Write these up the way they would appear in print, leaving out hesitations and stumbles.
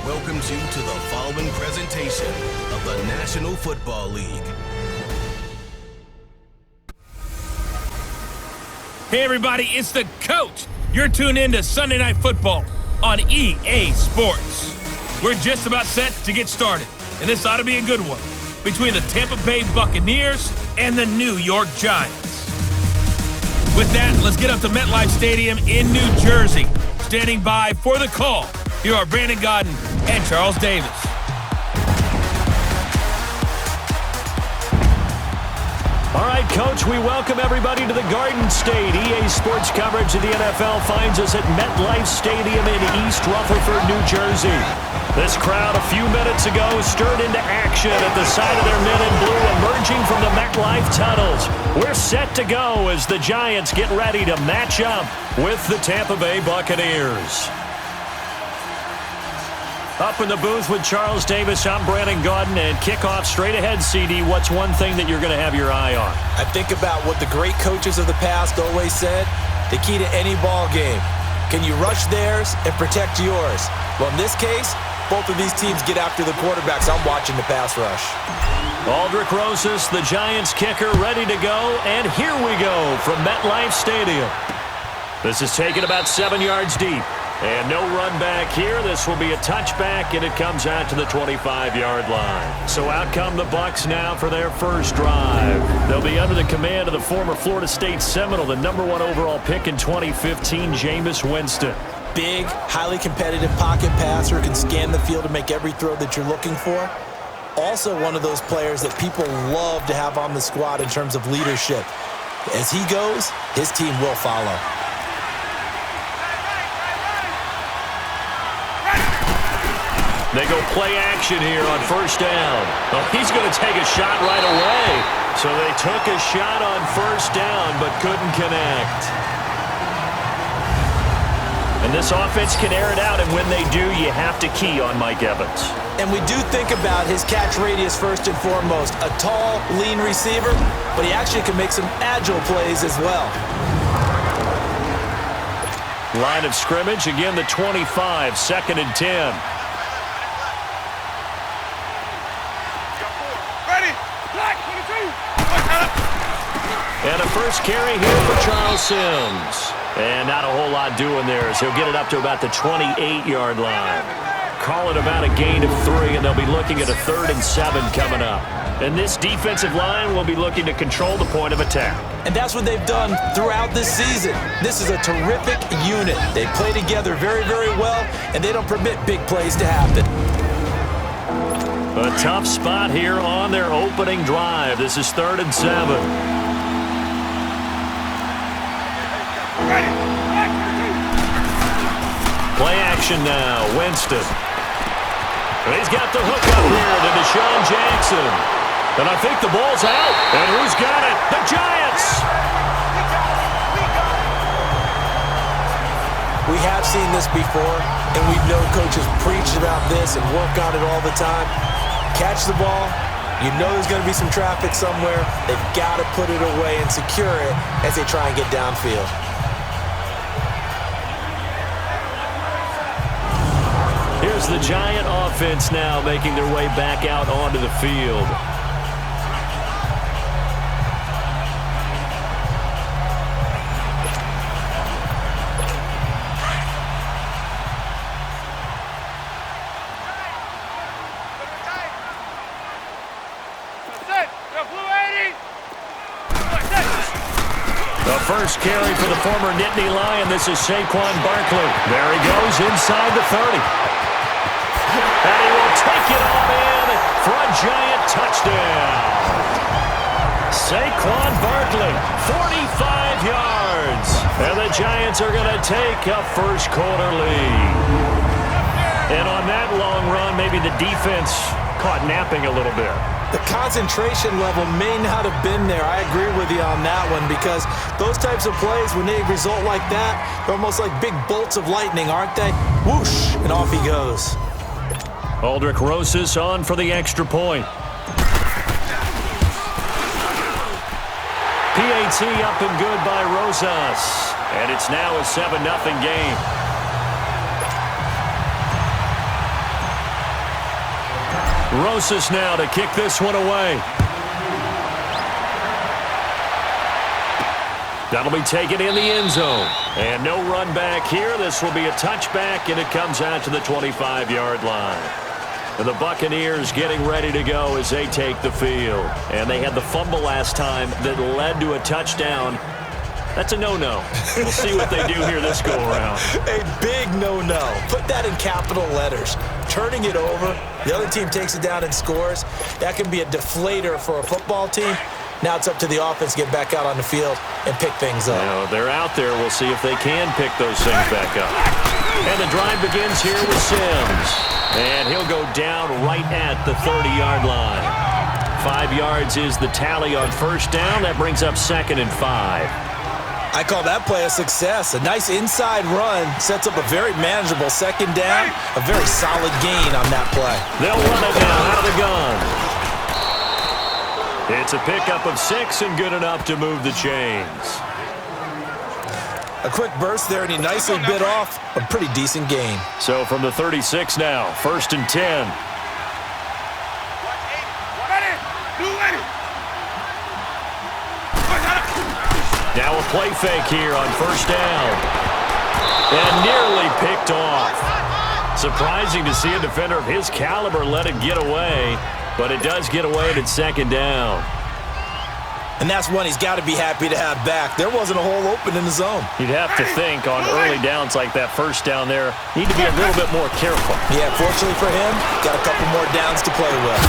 welcomes you to the following presentation of the National Football League. Hey everybody, it's the coach. You're tuned in to Sunday Night Football on EA Sports. We're just about set to get started, and this ought to be a good one, between the Tampa Bay Buccaneers and the New York Giants. With that, let's get up to MetLife Stadium in New Jersey. Standing by for the call, here are Brandon Godden and Charles Davis. All right, Coach, we welcome everybody to the Garden State. EA Sports coverage of the NFL finds us at MetLife Stadium in East Rutherford, New Jersey. This crowd a few minutes ago stirred into action at the side of their men in blue emerging from the MetLife tunnels. We're set to go as the Giants get ready to match up with the Tampa Bay Buccaneers. Up in the booth with Charles Davis, I'm Brandon Godden, and kickoff straight ahead, CD. What's one thing that you're going to have your eye on? I think about what the great coaches of the past always said, the key to any ball game. Can you rush theirs and protect yours? Well, in this case, both of these teams get after the quarterbacks. I'm watching the pass rush. Aldrich Rosas, the Giants kicker, ready to go, and here we go from MetLife Stadium. This is taken about 7 yards deep. And no run back here. This will be a touchback, and it comes out to the 25-yard line. So out come the Bucs now for their first drive. They'll be under the command of the former Florida State Seminole, the #1 overall pick in 2015, Jameis Winston. Big, highly competitive pocket passer, can scan the field and make every throw that you're looking for. Also one of those players that people love to have on the squad in terms of leadership. As he goes, his team will follow. They go play action here on first down. Oh, he's going to take a shot right away. So they took a shot on first down but couldn't connect. And this offense can air it out, and when they do, you have to key on Mike Evans. And we do think about his catch radius first and foremost. A tall, lean receiver, but he actually can make some agile plays as well. Line of scrimmage, again the 25, 2nd and 10. And a first carry here for Charles Sims. And not a whole lot doing there as he'll get it up to about the 28-yard line. Call it about a gain of 3, and they'll be looking at a 3rd and 7 coming up. And this defensive line will be looking to control the point of attack. And that's what they've done throughout this season. This is a terrific unit. They play together very, very well, and they don't permit big plays to happen. A tough spot here on their opening drive. This is 3rd and 7. Play action now, Winston. And he's got the hook up here to Deshaun Jackson. And I think the ball's out. And who's got it? The Giants! We have seen this before, and we know coaches preach about this and work on it all the time. Catch the ball. You know there's going to be some traffic somewhere. They've got to put it away and secure it as they try and get downfield. Here's the Giant offense now making their way back out onto the field. The first carry for the former Nittany Lion. This is Saquon Barkley. There he goes inside the 30. And he will take it all in for a Giant touchdown. Saquon Barkley, 45 yards. And the Giants are going to take a first quarter lead. And on that long run, maybe the defense caught napping a little bit. The concentration level may not have been there. I agree with you on that one, because those types of plays, when they result like that, they're almost like big bolts of lightning, aren't they? Whoosh, and off he goes. Aldrich Rosas on for the extra point. PAT up and good by Rosas. And it's now a 7-0 game. Rosas now to kick this one away. That'll be taken in the end zone. And no run back here. This will be a touchback, and it comes out to the 25-yard line. And the Buccaneers getting ready to go as they take the field. And they had the fumble last time that led to a touchdown. That's a no-no. We'll see what they do here this go-around. A big no-no. Put that in capital letters. Turning it over, the other team takes it down and scores. That can be a deflator for a football team. Now it's up to the offense to get back out on the field and pick things up. Now, they're out there. We'll see if they can pick those things back up. And the drive begins here with Sims. And he'll go down right at the 30-yard line. 5 yards is the tally on first down. That brings up 2nd and 5. I call that play a success. A nice inside run sets up a very manageable second down. A very solid gain on that play. They'll run it down out of the gun. It's a pickup of 6 and good enough to move the chains. A quick burst there, and he nicely bit off a pretty decent gain. So from the 36 now, 1st and 10. Now a play fake here on first down. And nearly picked off. Surprising to see a defender of his caliber let it get away, but it does get away at 2nd down. And that's one he's got to be happy to have back. There wasn't a hole open in the zone. You'd have to think on early downs like that first down there, need to be a little bit more careful. Yeah, fortunately for him, got a couple more downs to play with.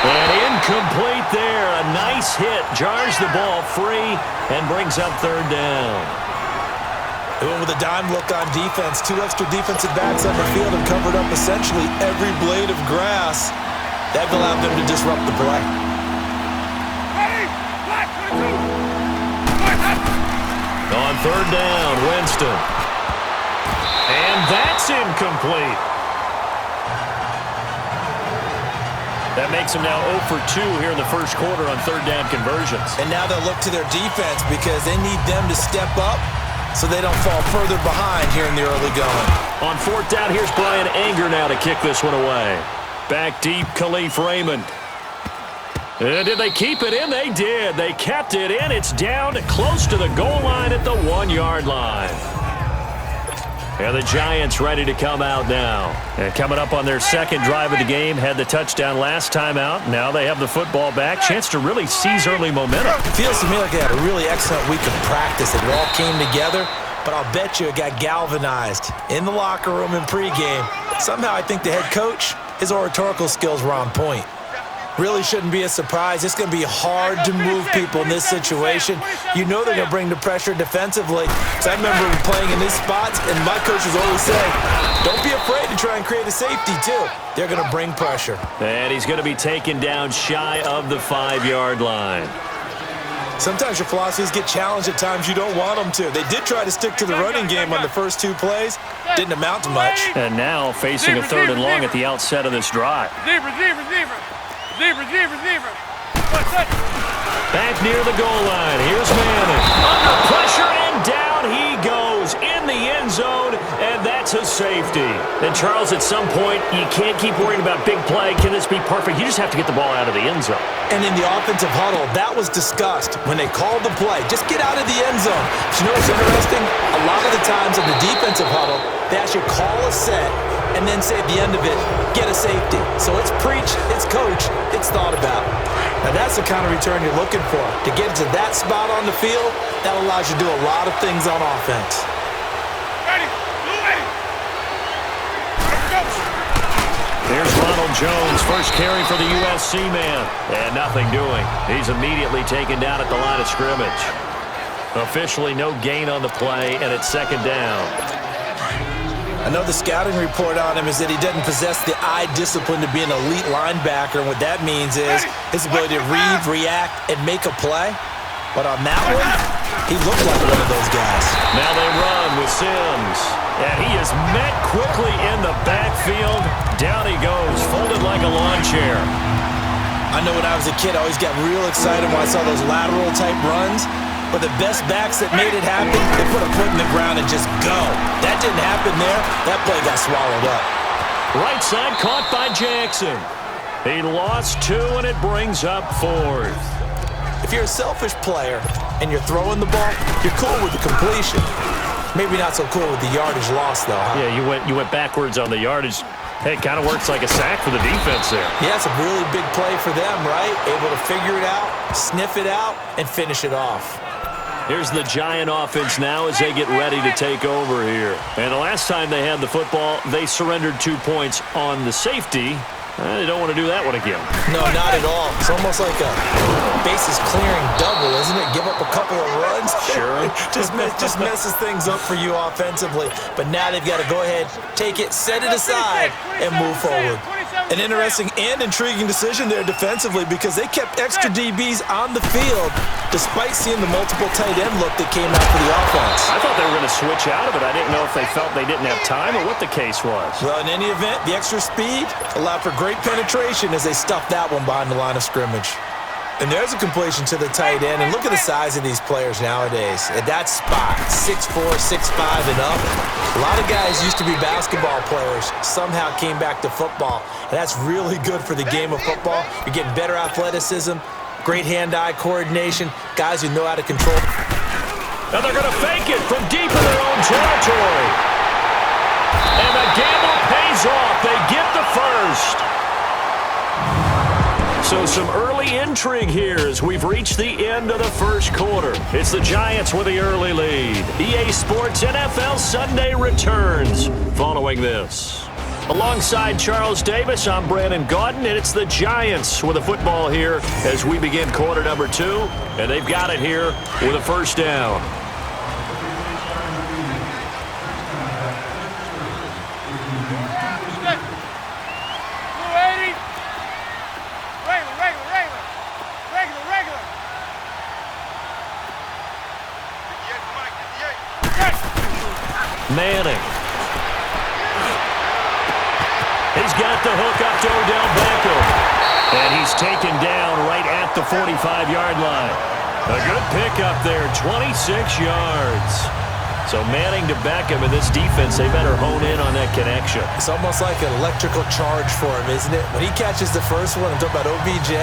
And incomplete there. A nice hit. Jars the ball free and brings up 3rd down. They went with a dime look on defense. 2 extra defensive backs on the field and covered up essentially every blade of grass. That allowed them to disrupt the play. On 3rd down, Winston. And that's incomplete. That makes them now 0 for 2 here in the first quarter on 3rd down conversions. And now they'll look to their defense because they need them to step up so they don't fall further behind here in the early going. On 4th down, here's Brian Anger now to kick this one away. Back deep, Khalif Raymond. And did they keep it in? They did. They kept it in. It's down close to the goal line at the 1-yard line. And the Giants ready to come out now. And coming up on their second drive of the game, had the touchdown last time out. Now they have the football back. Chance to really seize early momentum. It feels to me like they had a really excellent week of practice. It all came together, but I'll bet you it got galvanized in the locker room in pregame. Somehow I think the head coach, his oratorical skills were on point. Really shouldn't be a surprise. It's going to be hard to move people in this situation. You know they're going to bring the pressure defensively. So I remember playing in these spots, and my coaches always say, don't be afraid to try and create a safety, too. They're going to bring pressure. And he's going to be taken down shy of the 5-yard line. Sometimes your philosophies get challenged at times you don't want them to. They did try to stick to the running game on the first 2 plays. Didn't amount to much. And now facing a 3rd and long at the outset of this drive. Back near the goal line. Here's Manning. Under pressure, and down he goes in the end zone, and that's a safety. And, Charles, at some point, you can't keep worrying about big play. Can this be perfect? You just have to get the ball out of the end zone. And in the offensive huddle, that was discussed when they called the play. Just get out of the end zone. But you know what's interesting? A lot of the times in the defensive huddle, they actually call a set and then say at the end of it, get a safety. So it's preached, it's coached, it's thought about. Now that's the kind of return you're looking for. To get to that spot on the field, that allows you to do a lot of things on offense. Here's Ronald Jones, first carry for the USC man. And nothing doing. He's immediately taken down at the line of scrimmage. Officially no gain on the play, and it's 2nd down. I know the scouting report on him is that he doesn't possess the eye discipline to be an elite linebacker, and what that means is his ability to read, react, and make a play. But on that one, he looked like one of those guys. Now they run with Sims, and he is met quickly in the backfield. Down he goes, folded like a lawn chair. I know when I was a kid, I always got real excited when I saw those lateral-type runs. But the best backs that made it happen, they put a foot in the ground and just go. That didn't happen there. That play got swallowed up. Right side caught by Jackson. He lost 2, and it brings up 4th. If you're a selfish player and you're throwing the ball, you're cool with the completion. Maybe not so cool with the yardage loss, though, huh? Yeah, you went backwards on the yardage. Hey, it kind of works like a sack for the defense there. Yeah, it's a really big play for them, right? Able to figure it out, sniff it out, and finish it off. Here's the Giant offense now as they get ready to take over here. And the last time they had the football, they surrendered 2 points on the safety. They don't want to do that one again. No, not at all. It's almost like a bases-clearing double, isn't it? Give up a couple of runs. Sure. just messes things up for you offensively. But now they've got to go ahead, take it, set it aside, and move forward. An interesting and intriguing decision there defensively because they kept extra DBs on the field despite seeing the multiple tight end look that came out for the offense. I thought they were going to switch out of it. I didn't know if they felt they didn't have time or what the case was. Well, in any event, the extra speed allowed for great penetration as they stuffed that one behind the line of scrimmage. And there's a completion to the tight end. And look at the size of these players nowadays. At that spot, 6'4", 6'5", and up. A lot of guys used to be basketball players, somehow came back to football. And that's really good for the game of football. You're getting better athleticism, great hand-eye coordination, guys who know how to control. Now they're going to fake it from deep in their own territory. And the gamble pays off. They get the first. So some early intrigue here as we've reached the end of the first quarter. It's the Giants with the early lead. EA Sports NFL Sunday returns following this. Alongside Charles Davis, I'm Brandon Gaudin, and it's the Giants with the football here as we begin quarter number 2, and they've got it here with a first down. Manning. He's got the hook up to Odell Beckham. And he's taken down right at the 45-yard line. A good pickup there, 26 yards. So Manning to Beckham in this defense, they better hone in on that connection. It's almost like an electrical charge for him, isn't it? When he catches the first one, I'm talking about OBJ,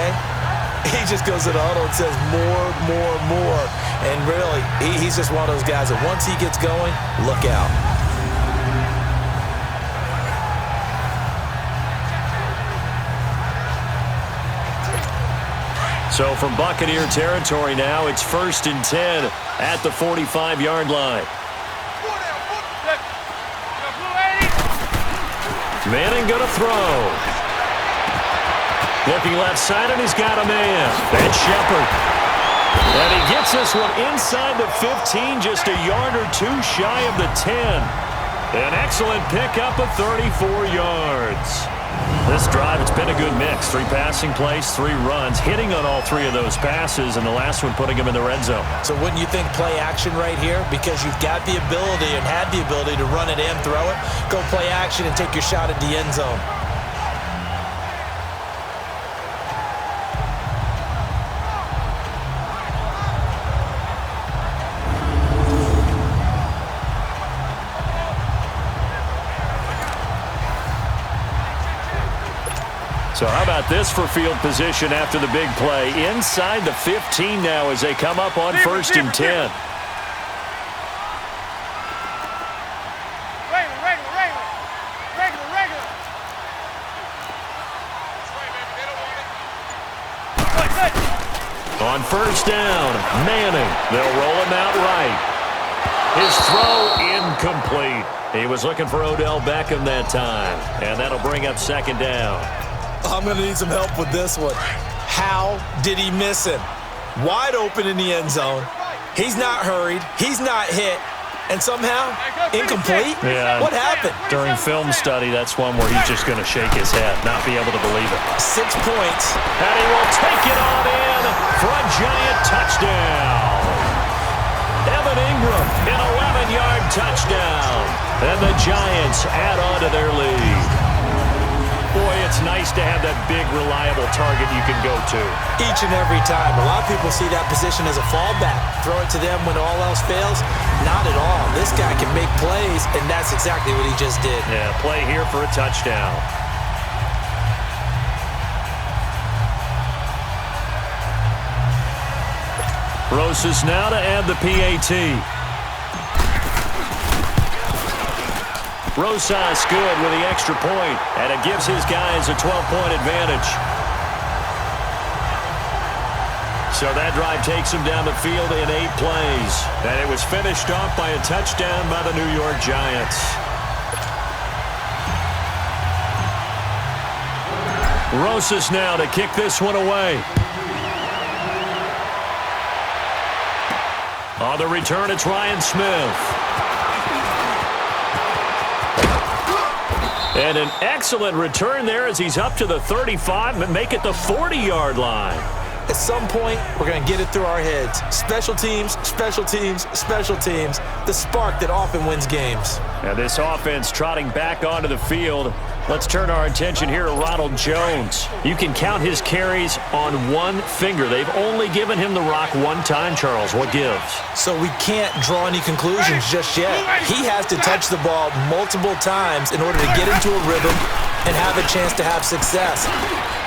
he just goes to the huddle and says more, more, more. And really, he's just one of those guys that once he gets going, look out. So from Buccaneer territory now, it's 1st and 10 at the 45-yard line. Manning going to throw. Looking left side, and he's got a man. That's Shepard. And he gets this one inside the 15, just a yard or 2 shy of the 10. An excellent pickup of 34 yards. This drive, it's been a good mix. 3 passing plays, 3 runs, hitting on all 3 of those passes, and the last one putting him in the red zone. So wouldn't you think play action right here? Because you've got the ability and had the ability to run it and throw it. Go play action and take your shot at the end zone. So how about this for field position after the big play? Inside the 15 now as they come up on 1st and 10. On 1st down, Manning. They'll roll him out right. His throw incomplete. He was looking for Odell Beckham that time, and that'll bring up 2nd down. I'm going to need some help with this one. How did he miss him? Wide open in the end zone. He's not hurried. He's not hit. And somehow, incomplete? Yeah. What happened? During film study, that's one where he's just going to shake his head, not be able to believe it. 6 points. And he will take it on in for a Giant touchdown. Evan Ingram, an 11-yard touchdown. And the Giants add on to their lead. Boy, it's nice to have that big, reliable target you can go to. Each and every time. A lot of people see that position as a fallback. Throw it to them when all else fails. Not at all. This guy can make plays, and that's exactly what he just did. Yeah, play here for a touchdown. Rosas now to add the PAT. Rosas good with the extra point, and it gives his guys a 12-point advantage. So that drive takes him down the field in 8 plays, and it was finished off by a touchdown by the New York Giants. Rosas now to kick this one away. On the return, it's Ryan Smith. And an excellent return there as he's up to the 35 and make it the 40-yard line. At some point, we're going to get it through our heads. Special teams, special teams, special teams. The spark that often wins games. Now this offense trotting back onto the field. Let's turn our attention here to Ronald Jones. You can count his carries on one finger. They've only given him the rock one time, Charles. What gives? So we can't draw any conclusions just yet. He has to touch the ball multiple times in order to get into a rhythm and have a chance to have success.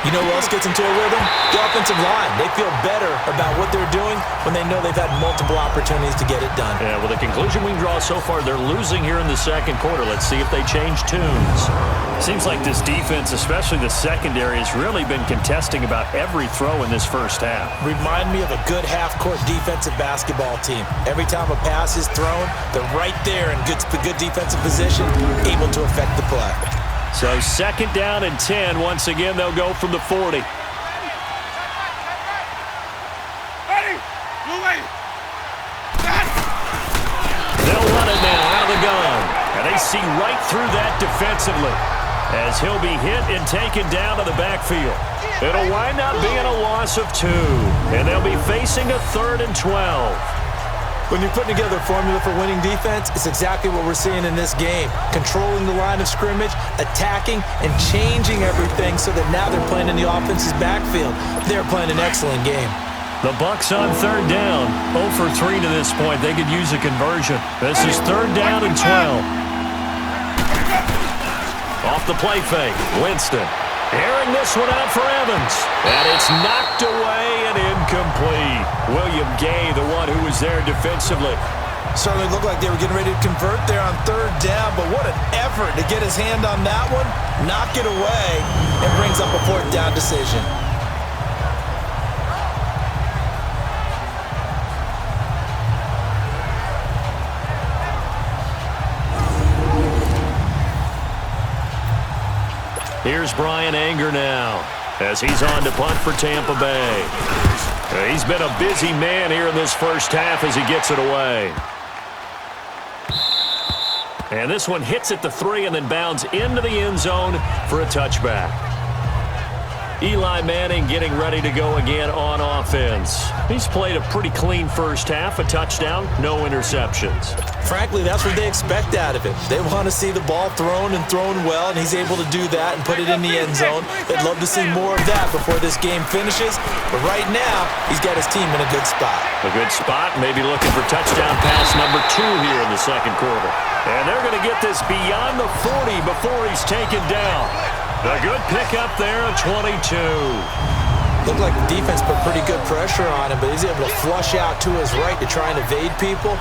You know who else gets into a rhythm? The offensive line. They feel better about what they're doing when they know they've had multiple opportunities to get it done. Yeah, well, the conclusion we can draw so far, they're losing here in the second quarter. Let's see if they change tunes. Seems like this defense, especially the secondary, has really been contesting about every throw in this first half. Remind me of a good half-court defensive basketball team. Every time a pass is thrown, they're right there in good defensive position, able to affect the play. So second down and 10. Once again, they'll go from the 40. Ready? Move away. They'll run it now out of the gun. And they see right through that defensively as he'll be hit and taken down to the backfield. It'll wind up being a loss of 2. And they'll be facing a 3rd and 12. When you're putting together a formula for winning defense, it's exactly what we're seeing in this game. Controlling the line of scrimmage, attacking, and changing everything so that now they're playing in the offense's backfield. They're playing an excellent game. The Bucs on 3rd down. 0 for 3 to this point. They could use a conversion. This is 3rd down and 12. Off the play fake, Winston. Airing this one out for Evans. And it's knocked away and incomplete. William Gay, the one who was there defensively. Certainly looked like they were getting ready to convert there on 3rd down, but what an effort to get his hand on that one, knock it away, and brings up a 4th down decision. Here's Brian Anger now as he's on to punt for Tampa Bay. He's been a busy man here in this first half as he gets it away. And this one hits at the 3 and then bounds into the end zone for a touchback. Eli Manning getting ready to go again on offense. He's played a pretty clean first half, a touchdown, no interceptions. Frankly, that's what they expect out of him. They want to see the ball thrown and thrown well, and he's able to do that and put it in the end zone. They'd love to see more of that before this game finishes, but right now, he's got his team in a good spot. A good spot, maybe looking for touchdown pass number 2 here in the second quarter. And they're going to get this beyond the 40 before he's taken down. A good pickup there at 22. Looked like the defense put pretty good pressure on him, but he's able to flush out to his right to try and evade people.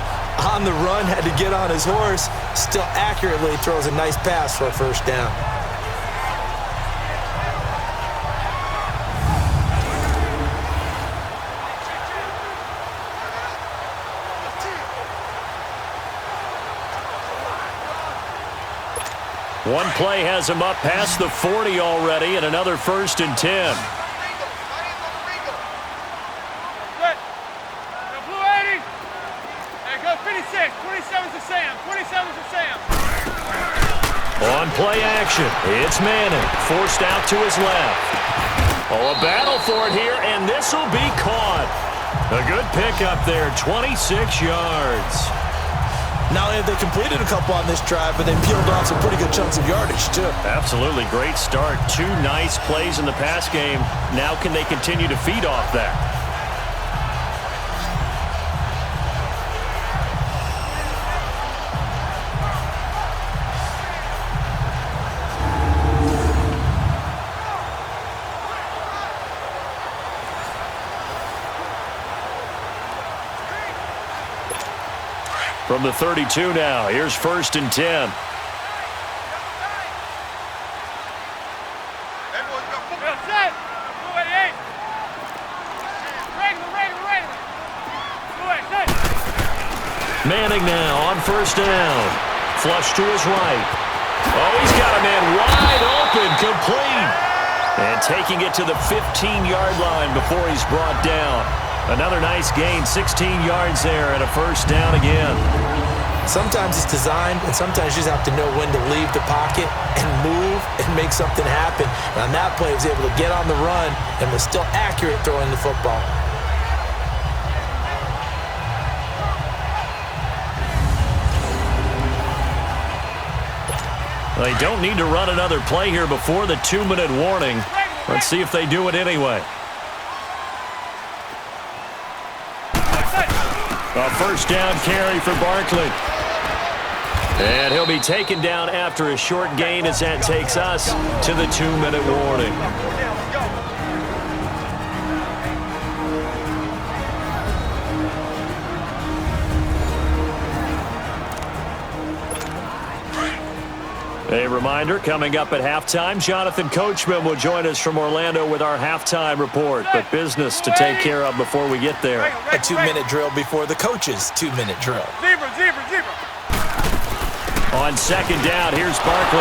On the run, had to get on his horse. Still accurately throws a nice pass for a 1st down. One play has him up past the 40 already, and another 1st and 10. Good. Go blue 80. Hey, go 56. 27's to Sam. 27's to Sam. On play action, it's Manning, forced out to his left. Oh, a battle for it here, and this will be caught. A good pickup there, 26 yards. Not only have they completed a couple on this drive, but they peeled off some pretty good chunks of yardage, too. Absolutely. Great start. 2 nice plays in the pass game. Now can they continue to feed off that? From the 32 now, here's 1st and 10. Manning now on 1st down. Flush to his right. Oh, he's got a man wide open, complete. And taking it to the 15-yard line before he's brought down. Another nice gain, 16 yards there and a 1st down again. Sometimes it's designed, and sometimes you just have to know when to leave the pocket and move and make something happen. And on that play, he was able to get on the run and was still accurate throwing the football. They don't need to run another play here before the 2-minute warning. Let's see if they do it anyway. A 1st down carry for Barkley. And he'll be taken down after a short gain as that takes us to the 2-minute warning. A reminder, coming up at halftime, Jonathan Coachman will join us from Orlando with our halftime report. But business to take care of before we get there. A 2-minute drill before the coach's 2-minute drill. Zebra. On 2nd down, here's Barkley.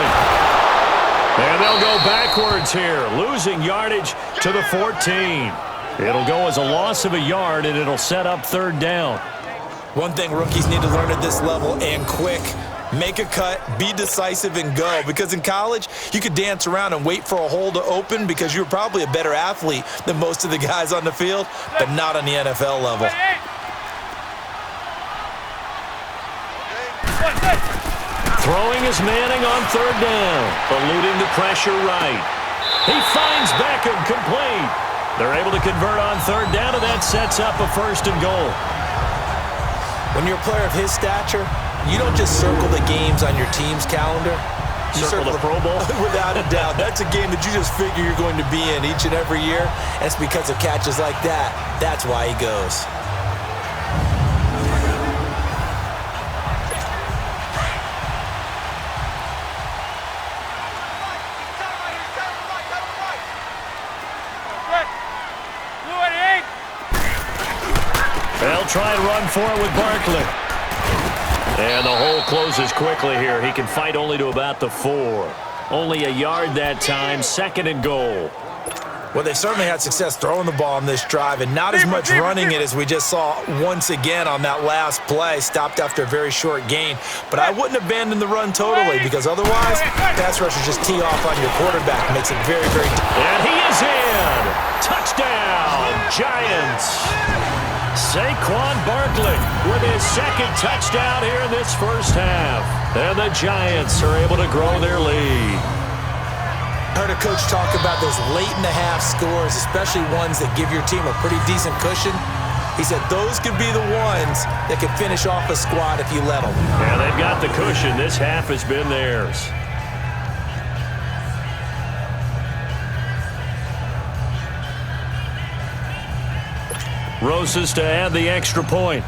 And they'll go backwards here, losing yardage to the 14. It'll go as a loss of a yard, and it'll set up 3rd down. One thing rookies need to learn at this level, and quick, make a cut, be decisive, and go. Because in college, you could dance around and wait for a hole to open because you're probably a better athlete than most of the guys on the field, but not on the NFL level. Throwing is Manning on 3rd down, eluding the pressure right. He finds Beckham complete. They're able to convert on 3rd down, and that sets up a 1st and goal. When you're a player of his stature, you don't just circle the games on your team's calendar. You circle the Pro Bowl? Without a doubt. That's a game that you just figure you're going to be in each and every year. And it's because of catches like that. That's why he goes. They'll try and run for it with Barkley. And the hole closes quickly here. He can fight only to about the 4. Only a yard that time, 2nd and goal. Well, they certainly had success throwing the ball on this drive and not as much running it as we just saw once again on that last play. Stopped after a very short gain. But I wouldn't abandon the run totally because otherwise, pass rushers just tee off on your quarterback. Makes it very, very... And he is in! Touchdown, Giants! Saquon Barkley with his 2nd touchdown here in this 1st half. And the Giants are able to grow their lead. Heard a coach talk about those late-in-the-half scores, especially ones that give your team a pretty decent cushion. He said those could be the ones that could finish off a squad if you let them. Yeah, they've got the cushion. This half has been theirs. Rosas to add the extra point.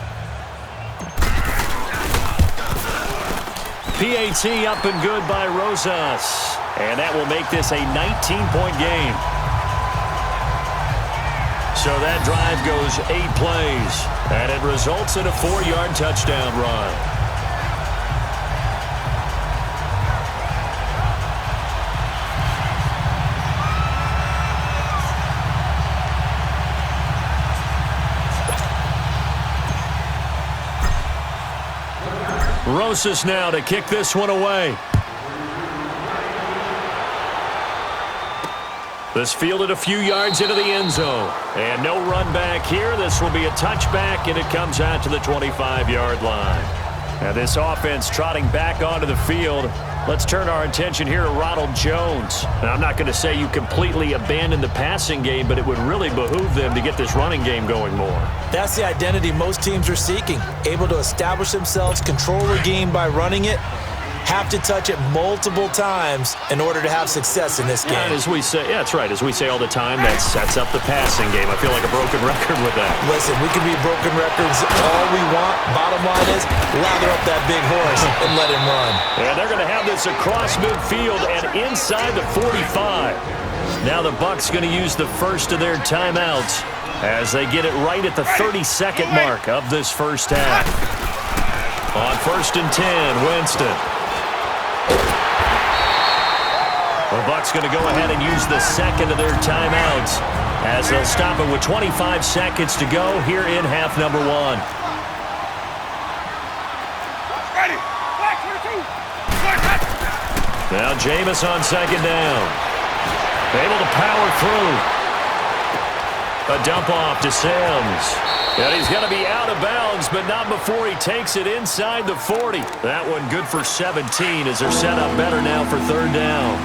PAT up and good by Rosas. And that will make this a 19-point game. So that drive goes 8 plays. And it results in a 4-yard touchdown run. Rosas now to kick this one away. This fielded a few yards into the end zone. And no run back here. This will be a touchback, and it comes out to the 25-yard line. Now this offense trotting back onto the field. Let's turn our attention here to Ronald Jones. Now, I'm not going to say you completely abandon the passing game, but it would really behoove them to get this running game going more. That's the identity most teams are seeking. Able to establish themselves, control the game by running it. have to touch it multiple times in order to have success in this game. And as we say, yeah, that's right. As we say all the time, that sets up the passing game. I feel like a broken record with that. Listen, we can be broken records all we want. Bottom line is, lather up that big horse and let him run. And they're going to have this across midfield and inside the 45. Now the Bucs going to use the first of their timeouts as they get it right at the 32nd mark of this first half. On 1st and 10, Winston. The Bucs going to go ahead and use the second of their timeouts as they'll stop it with 25 seconds to go here in half number 1. Ready. Black 22. Now Jameis on second down. Able to power through. A dump off to Sims. And he's going to be out of bounds, but not before he takes it inside the 40. That one good for 17 as they're set up better now for third down.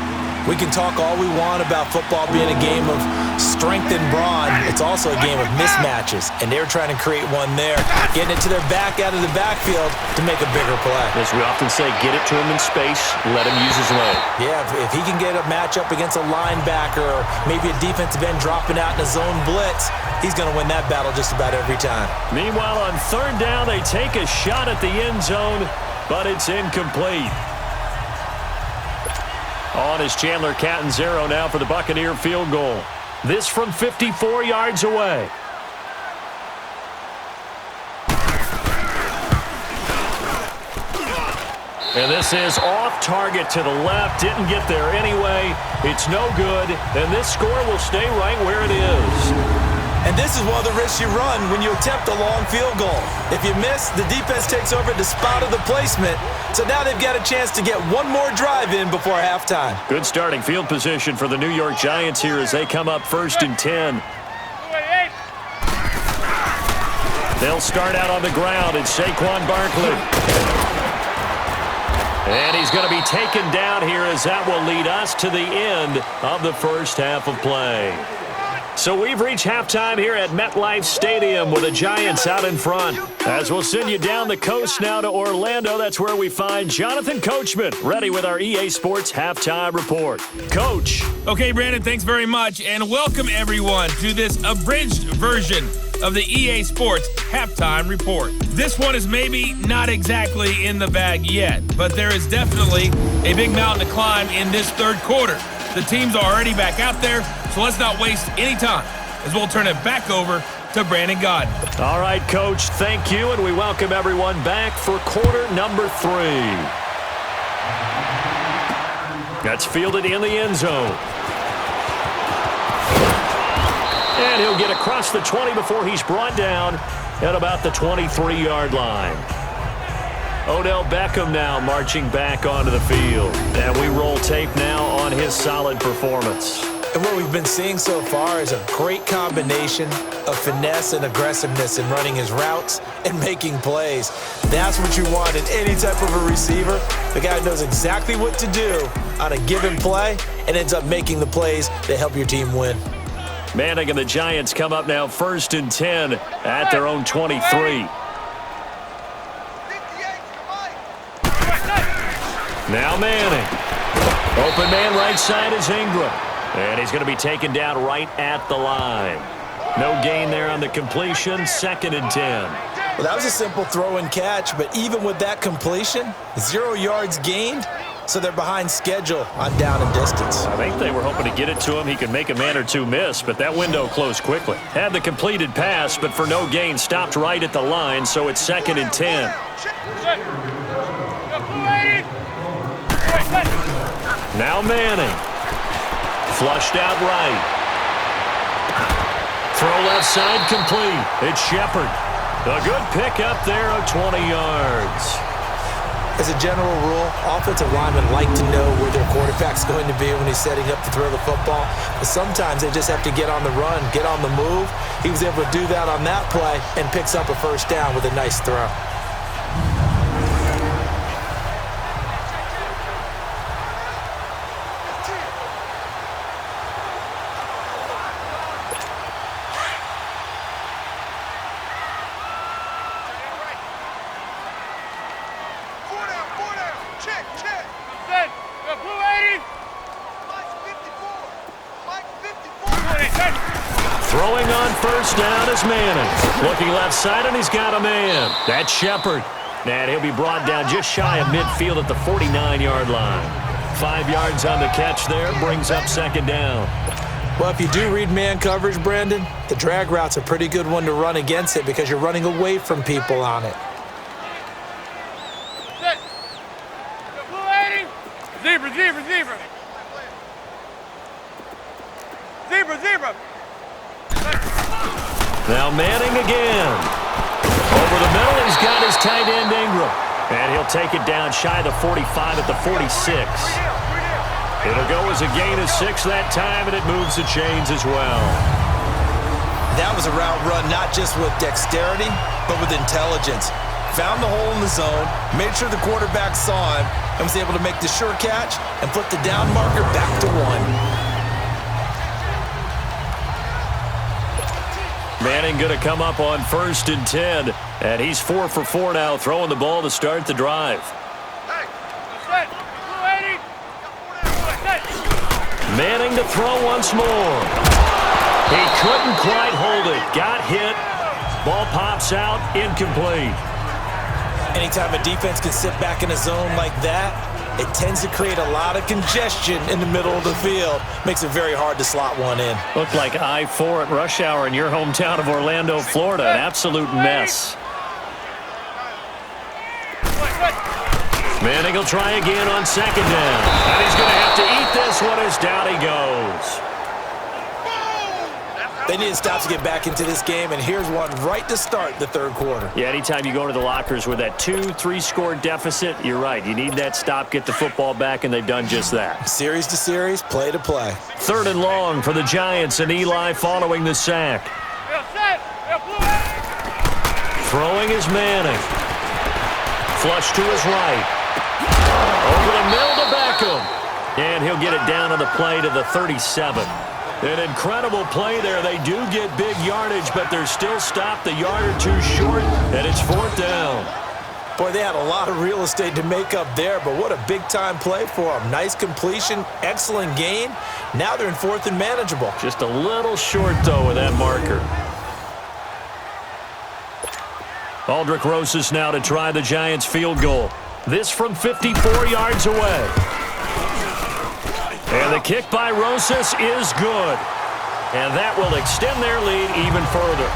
We can talk all we want about football being a game of strength and brawn. It's also a game of mismatches, and they're trying to create one there, getting it to their back out of the backfield to make a bigger play. As we often say, get it to him in space, let him use his leg. Yeah, if he can get a matchup against a linebacker or maybe a defensive end dropping out in a zone blitz, he's going to win that battle just about every time. Meanwhile, on third down, they take a shot at the end zone, but it's incomplete. On is Chandler Catanzaro now for the Buccaneer field goal. This from 54 yards away. And this is off target to the left. Didn't get there anyway. It's no good. And this score will stay right where it is. And this is one of the risks you run when you attempt a long field goal. If you miss, the defense takes over at the spot of the placement. So now they've got a chance to get one more drive in before halftime. Good starting field position for the New York Giants here as they come up 1st and 10. They'll start out on the ground. It's Saquon Barkley. And he's going to be taken down here as that will lead us to the end of the first half of play. So we've reached halftime here at MetLife Stadium with the Giants out in front. As we'll send you down the coast now to Orlando, that's where we find Jonathan Coachman ready with our EA Sports Halftime Report. Coach. Okay, Brandon, thanks very much, and welcome everyone to this abridged version of the EA Sports Halftime Report. This one is maybe not exactly in the bag yet, but there is definitely a big mountain to climb in this third quarter. The teams are already back out there, so let's not waste any time as we'll turn it back over to Brandon Godden. All right, Coach, thank you, and we welcome everyone back for quarter number 3. That's fielded in the end zone. And he'll get across the 20 before he's brought down at about the 23-yard line. Odell Beckham now marching back onto the field. And we roll tape now on his solid performance. And what we've been seeing so far is a great combination of finesse and aggressiveness in running his routes and making plays. That's what you want in any type of a receiver. The guy knows exactly what to do on a given play and ends up making the plays that help your team win. Manning and the Giants come up now 1st and 10 at their own 23. Now Manning. Open man right side is Ingram. And he's going to be taken down right at the line. No gain there on the completion. 2nd and 10. Well, that was a simple throw and catch, but even with that completion, 0 yards gained, so they're behind schedule on down and distance. I think they were hoping to get it to him. He could make a man or two miss, but that window closed quickly. Had the completed pass, but for no gain, stopped right at the line, so it's 2nd and 10. Now Manning. Flushed out right. Throw left side complete. It's Shepard. A good pick up there of 20 yards. As a general rule, offensive linemen like to know where their quarterback's going to be when he's setting up to throw the football. But sometimes they just have to get on the run, get on the move. He was able to do that on that play and picks up a first down with a nice throw. Check. Throwing on first down is Manning. Looking left side, and he's got a man. That's Shepard. And he'll be brought down just shy of midfield at the 49-yard line. 5 yards on the catch there, brings up second down. Well, if you do read man coverage, Brandon, the drag route's a pretty good one to run against it because you're running away from people on it. Set. Blue 80. Zebra, zebra, zebra. Zebra, zebra. Now Manning again. Over the middle, he's got his tight end Ingram. And he'll take it down shy of the 45 at the 46. It'll go as a gain of 6 that time, and it moves the chains as well. That was a route run not just with dexterity, but with intelligence. Found the hole in the zone, made sure the quarterback saw him, and was able to make the sure catch and put the down marker back to 1. Manning going to come up on 1st and 10, and he's 4 for 4 now, throwing the ball to start the drive. Set. Blue 80. Set. Manning to throw once more. He couldn't quite hold it. Got hit. Ball pops out, incomplete. Anytime a defense can sit back in a zone like that, it tends to create a lot of congestion in the middle of the field. Makes it very hard to slot one in. Looked like I-4 at rush hour in your hometown of Orlando, Florida. An absolute mess. Manning will try again on second down. And he's going to have to eat this one as down he goes. They need to stop to get back into this game, and here's one right to start the third quarter. Yeah, anytime you go to the lockers with that 2-3 score deficit, you're right. You need that stop, get the football back, and they've done just that. Series to series, play to play. 3rd and long for the Giants, and Eli following the sack. Throwing is Manning. Flush to his right. Over the middle to Beckham. And he'll get it down on the play to the 37. An incredible play there. They do get big yardage, but they're still stopped a yard or two short, and it's 4th down. Boy, they had a lot of real estate to make up there, but what a big-time play for them. Nice completion, excellent gain. Now they're in 4th and manageable. Just a little short, though, with that marker. Aldrich Rosas now to try the Giants' field goal. This from 54 yards away. And the kick by Rosas is good. And that will extend their lead even further.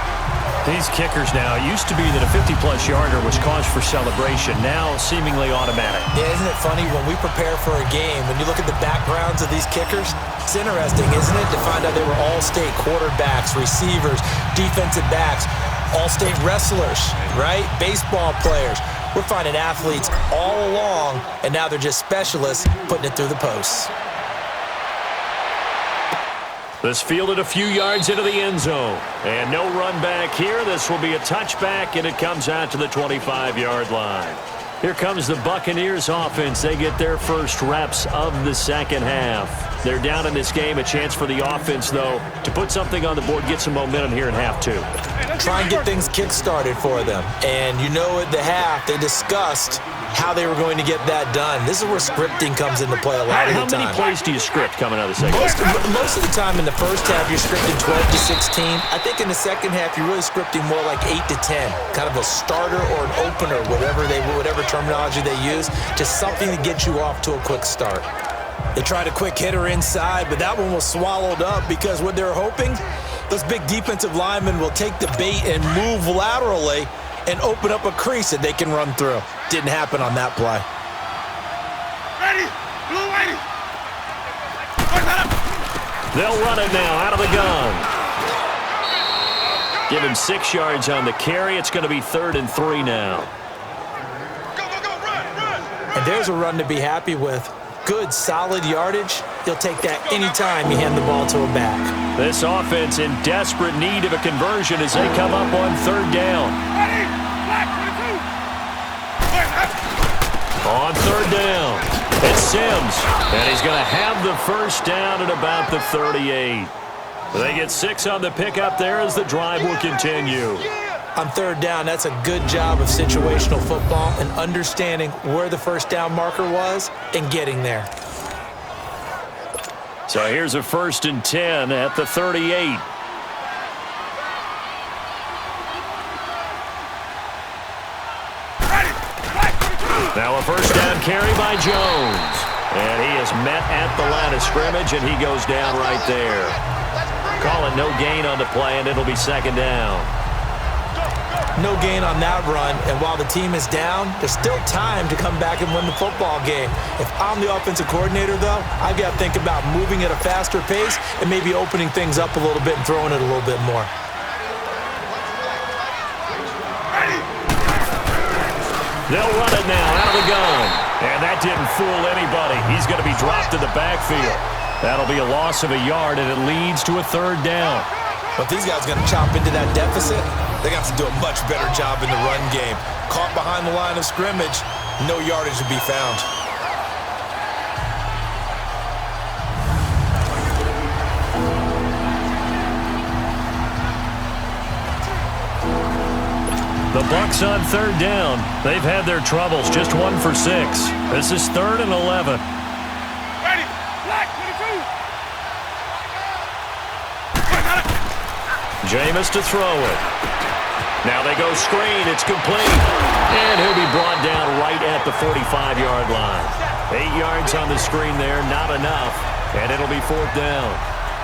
These kickers now, it used to be that a 50-plus yarder was cause for celebration. Now seemingly automatic. Yeah, isn't it funny when we prepare for a game, when you look at the backgrounds of these kickers, it's interesting, isn't it, to find out they were all-state quarterbacks, receivers, defensive backs, all-state wrestlers, right? Baseball players. We're finding athletes all along, and now they're just specialists putting it through the posts. This fielded a few yards into the end zone. And no run back here. This will be a touchback, and it comes out to the 25-yard line. Here comes the Buccaneers offense. They get their first reps of the second half. They're down in this game. A chance for the offense, though, to put something on the board, get some momentum here in half 2. Try and get things kick-started for them. And you know at the half, they discussed how they were going to get that done. This is where scripting comes into play a lot of the time. How many plays do you script coming out of the second half? Most of the time in the first half, you're scripting 12 to 16. I think in the second half, you're really scripting more like 8 to 10. Kind of a starter or an opener, whatever terminology they use, just something to get you off to a quick start. They tried a quick hitter inside, but that one was swallowed up because what they're hoping, those big defensive linemen will take the bait and move laterally and open up a crease that they can run through. Didn't happen on that play. Ready? Blue 80. They'll run it now out of the gun. Give him 6 yards on the carry. It's going to be 3rd and 3 now. Go, go, go, run. And there's a run to be happy with. Good, solid yardage. You'll take that anytime you hand the ball to a back. This offense in desperate need of a conversion as they come up on 3rd down. Ready? Black 22. On 3rd down, it's Sims, and he's going to have the first down at about the 38. They get 6 on the pickup there as the drive will continue. On 3rd down, that's a good job of situational football and understanding where the first down marker was and getting there. So here's a 1st and 10 at the 38. Now a first down carry by Jones. And he is met at the line of scrimmage, and he goes down right there. Call it no gain on the play, and it'll be second down. No gain on that run, and while the team is down, there's still time to come back and win the football game. If I'm the offensive coordinator, though, I've got to think about moving at a faster pace and maybe opening things up a little bit and throwing it a little bit more. They'll run it now out of the gun, and that didn't fool anybody. He's going to be dropped in the backfield. That'll be a loss of a yard, and it leads to a third down. But these guys are going to chop into that deficit. They're going to have to do a much better job in the run game. Caught behind the line of scrimmage, no yardage to be found. The Bucs on third down. They've had their troubles, just 1 for 6. This is 3rd and 11. Ready. Black, 22. Jameis to throw it. Now they go screen. It's complete. And he'll be brought down right at the 45-yard line. 8 yards on the screen there, not enough. And it'll be 4th down.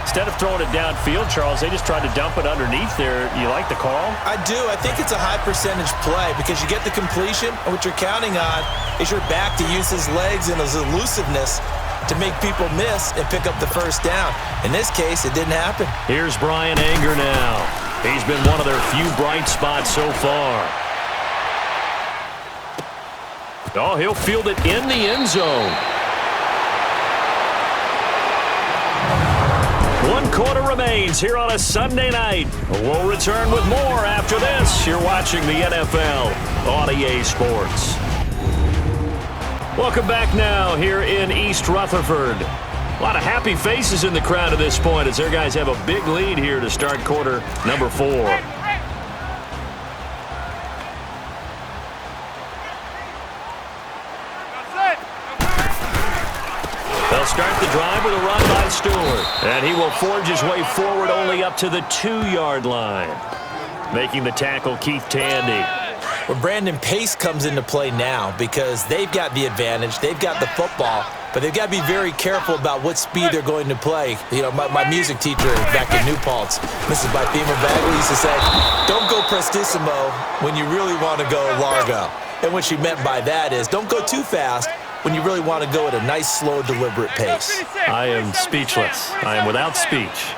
Instead of throwing it downfield, Charles, they just tried to dump it underneath there. You like the call? I do. I think it's a high percentage play because you get the completion, and what you're counting on is your back to use his legs and his elusiveness to make people miss and pick up the first down. In this case, it didn't happen. Here's Brian Anger now. He's been one of their few bright spots so far. Oh, he'll field it in the end zone. 1 quarter remains here on a Sunday night. We'll return with more after this. You're watching the NFL on EA Sports. Welcome back now here in East Rutherford. A lot of happy faces in the crowd at this point as their guys have a big lead here to start quarter number 4. They'll start the drive with a run by Stewart. And he will forge his way forward only up to the 2-yard line. Making the tackle, Keith Tandy. Well, Brandon, pace comes into play now because they've got the advantage. They've got the football, but they've got to be very careful about what speed they're going to play. You know, my music teacher back in New Paltz, Mrs. Bythema Bagley, used to say, don't go prestissimo when you really want to go largo. And what she meant by that is don't go too fast when you really want to go at a nice, slow, deliberate pace. I am speechless. I am without speech.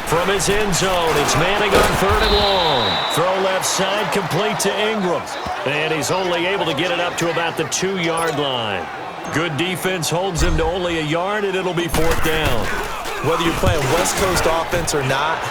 From his end zone, it's Manning on 3rd and long. Throw left side, complete to Ingram. And he's only able to get it up to about the 2-yard line. Good defense holds him to only a yard, and it'll be 4th down. Whether you're playing West Coast offense or not,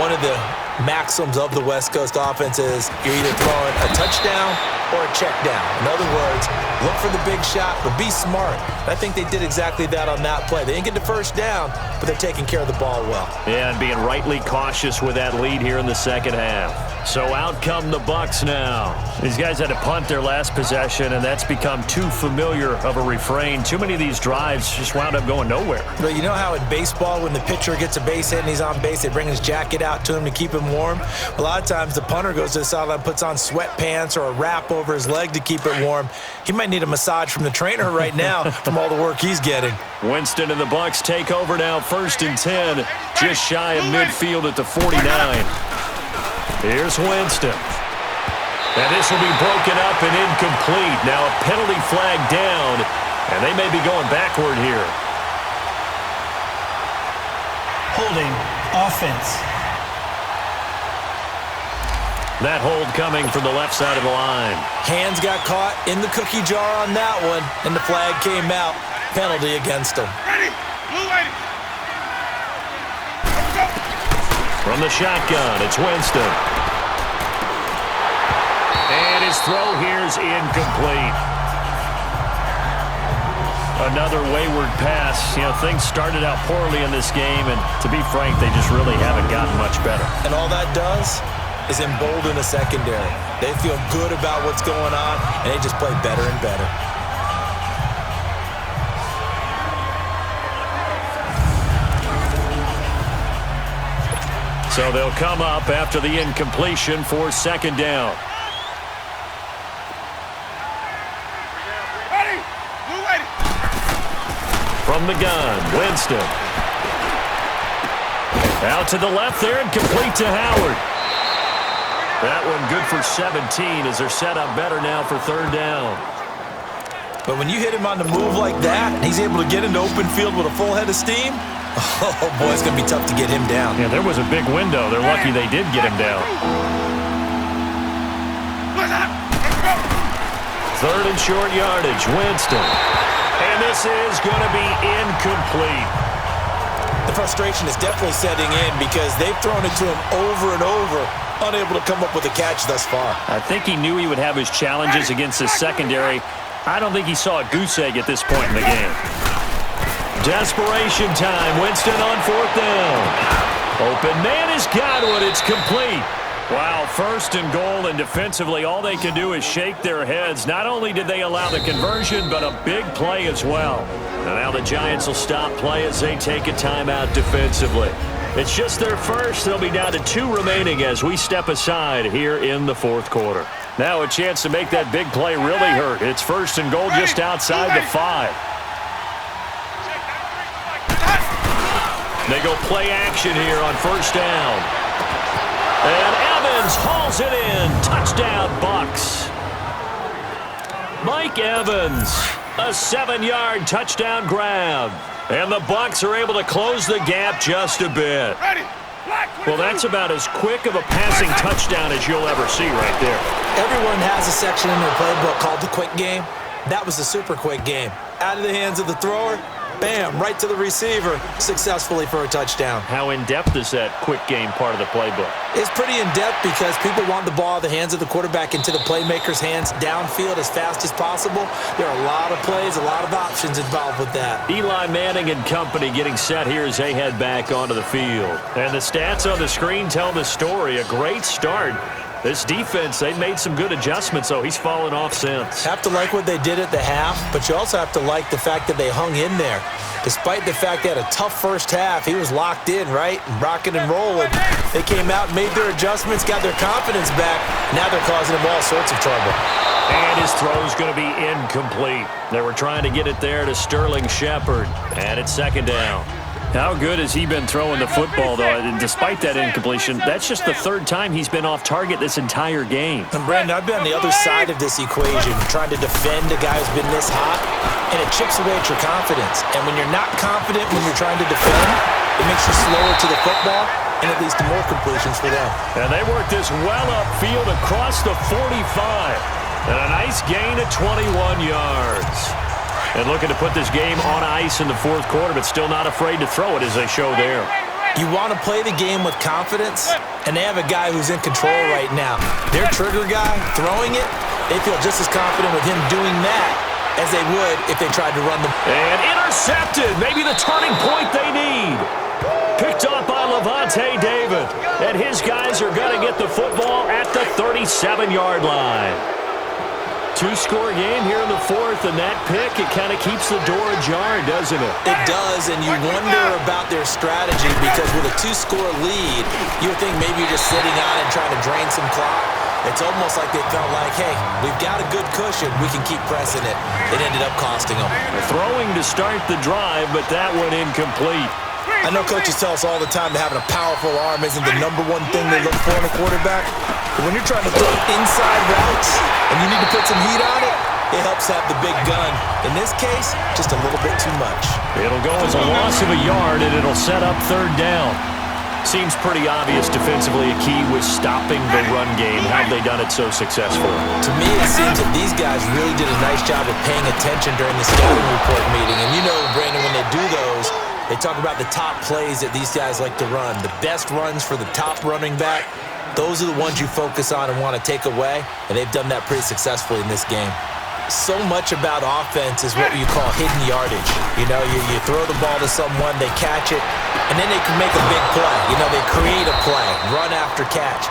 one of the maxims of the West Coast offense is you're either throwing a touchdown or a check down. In other words, look for the big shot, but be smart. And I think they did exactly that on that play. They didn't get the first down, but they're taking care of the ball well. Yeah, and being rightly cautious with that lead here in the second half. So out come the Bucs now. These guys had to punt their last possession, and that's become too familiar of a refrain. Too many of these drives just wound up going nowhere. But you know how in baseball, when the pitcher gets a base hit and he's on base, they bring his jacket out to him to keep him warm? A lot of times the punter goes to the sideline, puts on sweatpants or a wrap over his leg to keep it warm. He might need a massage from the trainer right now from all the work he's getting. Winston and the Bucs take over now, 1st and 10, just shy of midfield at the 49. Here's Winston. And this will be broken up and incomplete. Now a penalty flag down, and they may be going backward here. Holding offense. That hold coming from the left side of the line. Hands got caught in the cookie jar on that one, and the flag came out. Penalty against him. Ready. Blue lady. From the shotgun, it's Winston. And his throw here's incomplete. Another wayward pass. You know, things started out poorly in this game, and to be frank, they just really haven't gotten much better. And all that does is embolden a secondary. They feel good about what's going on, and they just play better and better. So they'll come up after the incompletion for 2nd down. From the gun, Winston. Out to the left there and complete to Howard. That one good for 17 as they're set up better now for third down. But when you hit him on the move like that, he's able to get into open field with a full head of steam, oh, boy, it's going to be tough to get him down. Yeah, there was a big window. They're lucky they did get him down. Third and short yardage, Winston. And this is going to be incomplete. The frustration is definitely setting in because they've thrown it to him over and over, unable to come up with a catch thus far. I think he knew he would have his challenges against his secondary. I don't think he saw a goose egg at this point in the game. Desperation time. Winston on fourth down. Open man has got one. It's complete. Wow, first and goal, and defensively all they can do is shake their heads. Not only did they allow the conversion, but a big play as well. And now the Giants will stop play as they take a timeout defensively. It's just their first. They'll be down to 2 remaining as we step aside here in the fourth quarter. Now a chance to make that big play really hurt. It's first and goal just outside the 5. They go play action here on first down. And Evans hauls it in. Touchdown, Bucs. Mike Evans, a 7-yard touchdown grab. And the Bucs are able to close the gap just a bit. Well, that's about as quick of a passing touchdown as you'll ever see right there. Everyone has a section in their playbook called the quick game. That was the super quick game. Out of the hands of the thrower, bam, right to the receiver, successfully for a touchdown. How in-depth is that quick game part of the playbook? It's pretty in-depth because people want the ball out of the hands of the quarterback into the playmaker's hands downfield as fast as possible. There are a lot of plays, a lot of options involved with that. Eli Manning and company getting set here as they head back onto the field. And the stats on the screen tell the story. A great start. This defense, they've made some good adjustments, so he's fallen off since. Have to like what they did at the half, but you also have to like the fact that they hung in there. Despite the fact they had a tough first half, he was locked in, right? And rocking and rolling. They came out, made their adjustments, got their confidence back. Now they're causing him all sorts of trouble. And his throw's going to be incomplete. They were trying to get it there to Sterling Shepard. And it's second down. How good has he been throwing the football, though? And despite that incompletion, that's just the third time he's been off target this entire game. And Brandon, I've been on the other side of this equation, trying to defend a guy who's been this hot, and it chips away at your confidence. And when you're not confident when you're trying to defend, it makes you slower to the football, and it leads to more completions for them. And they work this well upfield across the 45. And a nice gain of 21 yards. And looking to put this game on ice in the fourth quarter, but still not afraid to throw it as they show there. You want to play the game with confidence, and they have a guy who's in control right now. Their trigger guy, throwing it, they feel just as confident with him doing that as they would if they tried to run the... And intercepted, maybe the turning point they need. Picked up by Levante David. And his guys are going to get the football at the 37-yard line. 2-score game here in the fourth, and that pick, it kind of keeps the door ajar, doesn't it? It does, and you wonder about their strategy because with a 2-score lead, you would think maybe you're just sitting on it and trying to drain some clock. It's almost like they felt like, hey, we've got a good cushion. We can keep pressing it. It ended up costing them. Throwing to start the drive, but that one incomplete. I know coaches tell us all the time that having a powerful arm isn't the #1 thing they look for in a quarterback. But when you're trying to throw inside routes and you need to put some heat on it, it helps have the big gun. In this case, just a little bit too much. It'll go as a loss of a yard, and it'll set up third down. Seems pretty obvious defensively a key was stopping the run game. How have they done it so successfully? To me, it seems that these guys really did a nice job of paying attention during the scouting report meeting. And you know, Brandon, when they do those, they talk about the top plays that these guys like to run. The best runs for the top running back, those are the ones you focus on and want to take away. And they've done that pretty successfully in this game. So much about offense is what you call hidden yardage. You know, you throw the ball to someone, they catch it, and then they can make a big play. You know, they create a play, run after catch.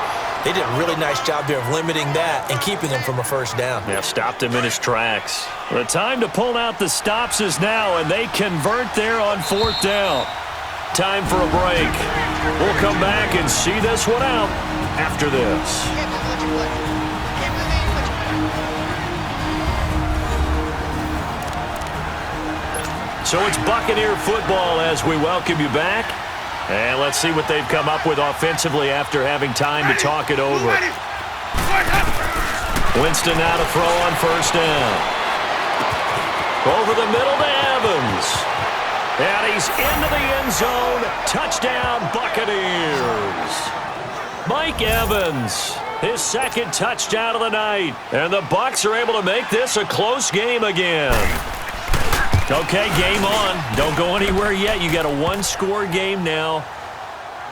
They did a really nice job there of limiting that and keeping him from a first down. Yeah, stopped him in his tracks. The time to pull out the stops is now, and they convert there on fourth down. Time for a break. We'll come back and see this one out after this. So it's Buccaneer football as we welcome you back. And let's see what they've come up with offensively after having time to talk it over. Winston now to throw on first down. Over the middle to Evans. And he's into the end zone. Touchdown, Buccaneers. Mike Evans, his second touchdown of the night. And the Bucs are able to make this a close game again. Okay, game on. Don't go anywhere yet. You got a one-score game now.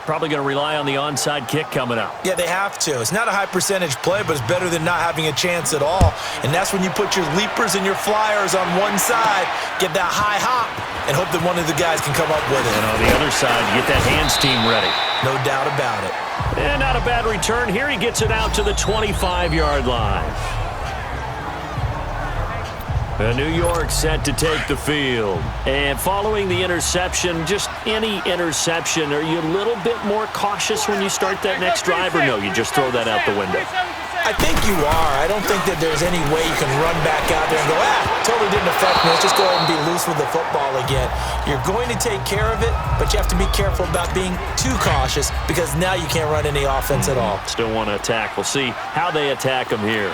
Probably going to rely on the onside kick coming up. Yeah, they have to. It's not a high-percentage play, but it's better than not having a chance at all. And that's when you put your leapers and your flyers on one side, get that high hop, and hope that one of the guys can come up with it. And on the other side, you get that hands team ready. No doubt about it. And not a bad return here. He gets it out to the 25-yard line. And New York set to take the field. And following the interception, just any interception, are you a little bit more cautious when you start that next drive, or no, you just throw that out the window? I think you are. I don't think that there's any way you can run back out there and go, totally didn't affect me. Let's just go ahead and be loose with the football again. You're going to take care of it, but you have to be careful about being too cautious because now you can't run any offense at all. Still want to attack. We'll see how they attack them here.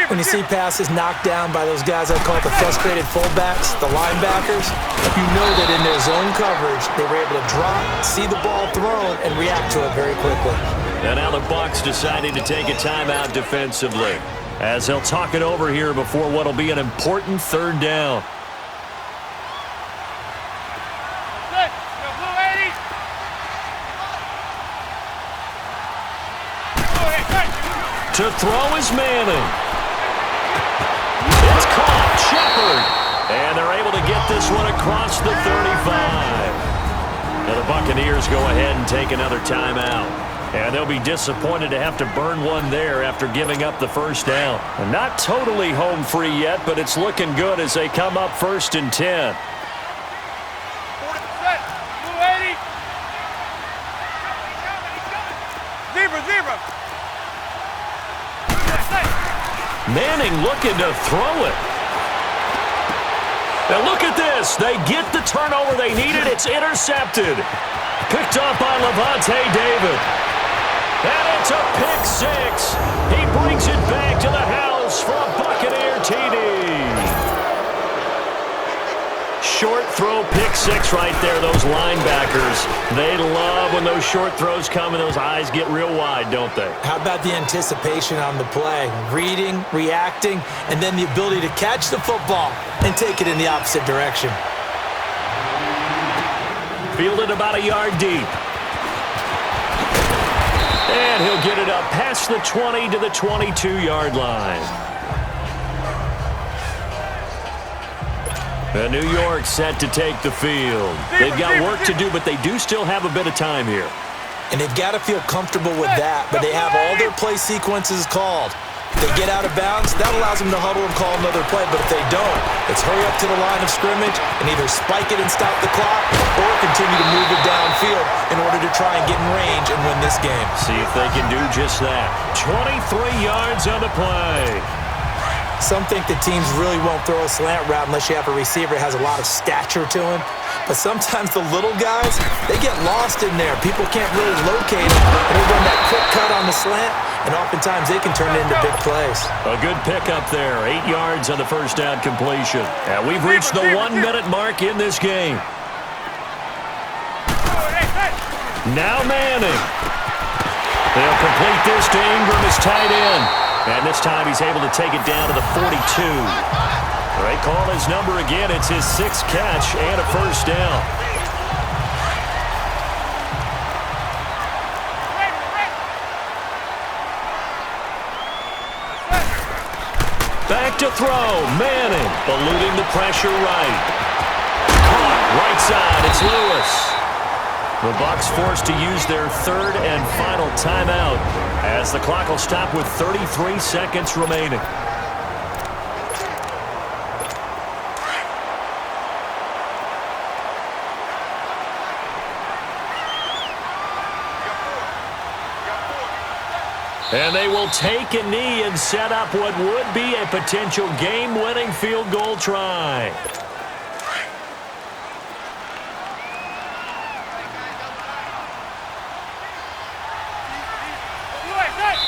When you see passes knocked down by those guys I call the frustrated fullbacks, the linebackers, you know that in their zone coverage, they were able to drop, see the ball thrown, and react to it very quickly. And now the Bucs decided to take a timeout defensively as they'll talk it over here before what will be an important third down. Good. Go blue 80. To throw is Manning. It's caught. Shepard. And they're able to get this one across the 35. Now the Buccaneers go ahead and take another timeout. And they'll be disappointed to have to burn one there after giving up the first down. And not totally home free yet, but it's looking good as they come up 1st and 10. 40%. Blue 80. Zebra. Manning looking to throw it. Now look at this. They get the turnover they needed. It's intercepted. Picked up by Levante David. And it's a pick six. He brings it back to the house for a Buccaneer TD. Short throw pick six right there. Those linebackers, they love when those short throws come and those eyes get real wide, don't they? How about the anticipation on the play? Reading, reacting, and then the ability to catch the football and take it in the opposite direction. Fielded about a yard deep. And he'll get it up past the 20 to the 22-yard line. And New York set to take the field. They've got work to do, but they do still have a bit of time here. And they've got to feel comfortable with that, but they have all their play sequences called. If they get out of bounds, that allows them to huddle and call another play, but if they don't, it's hurry up to the line of scrimmage and either spike it and stop the clock or continue to move it downfield in order to try and get in range and win this game. See if they can do just that. 23 yards on the play. Some think that teams really won't throw a slant route unless you have a receiver that has a lot of stature to him. But sometimes the little guys, they get lost in there. People can't really locate them. And they run that quick cut on the slant, and oftentimes they can turn it into big plays. A good pickup there. 8 yards on the first down completion. And we've reached the 1 minute mark in this game. Now Manning. They'll complete this to Ingram as tight end. And this time he's able to take it down to the 42. They call his number again. It's his 6th catch and a first down. Back to throw. Manning eluding the pressure right. Caught right side. It's Lewis. The Bucs forced to use their 3rd and final timeout as the clock will stop with 33 seconds remaining. And they will take a knee and set up what would be a potential game-winning field goal try.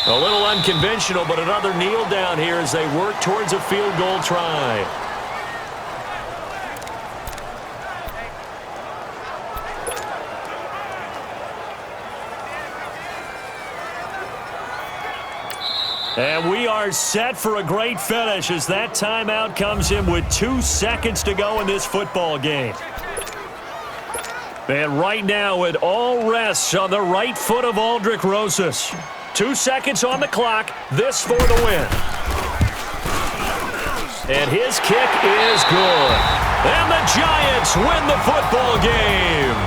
A little unconventional, but another kneel down here as they work towards a field goal try. And we are set for a great finish as that timeout comes in with 2 seconds to go in this football game. And right now it all rests on the right foot of Aldrich Rosas. 2 seconds on the clock, this for the win. And his kick is good. And the Giants win the football game.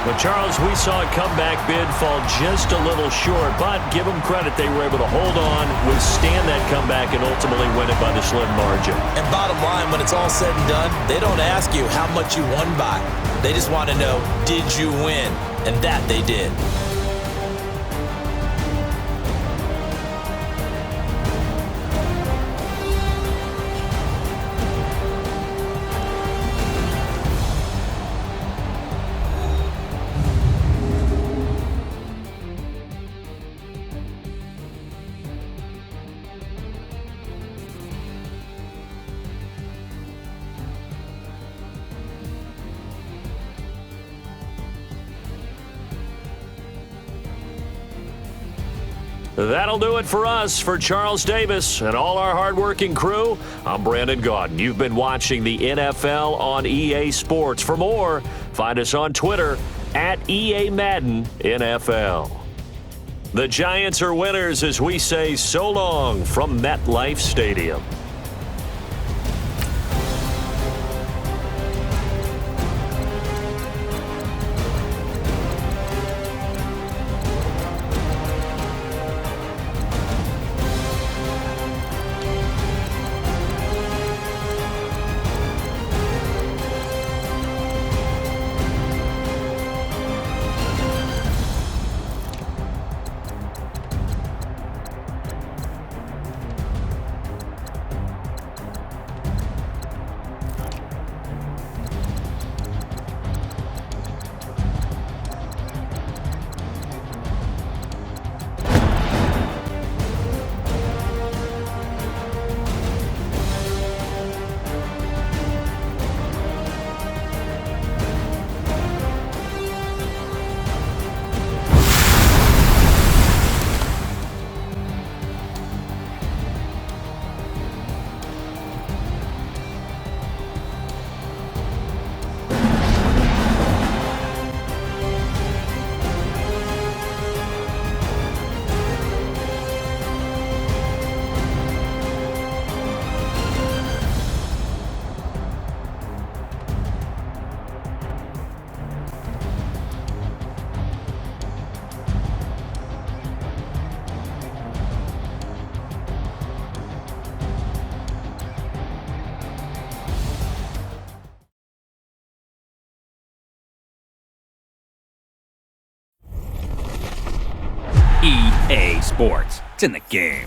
But, Charles, we saw a comeback bid fall just a little short, but give them credit, they were able to hold on, withstand that comeback, and ultimately win it by the slim margin. And bottom line, when it's all said and done, they don't ask you how much you won by. They just want to know, did you win? And that they did. That'll do it for us. For Charles Davis and all our hardworking crew, I'm Brandon Gaudin. You've been watching the NFL on EA Sports. For more, find us on Twitter at EA Madden NFL. The Giants are winners as we say so long from MetLife Stadium. EA Sports. It's in the game.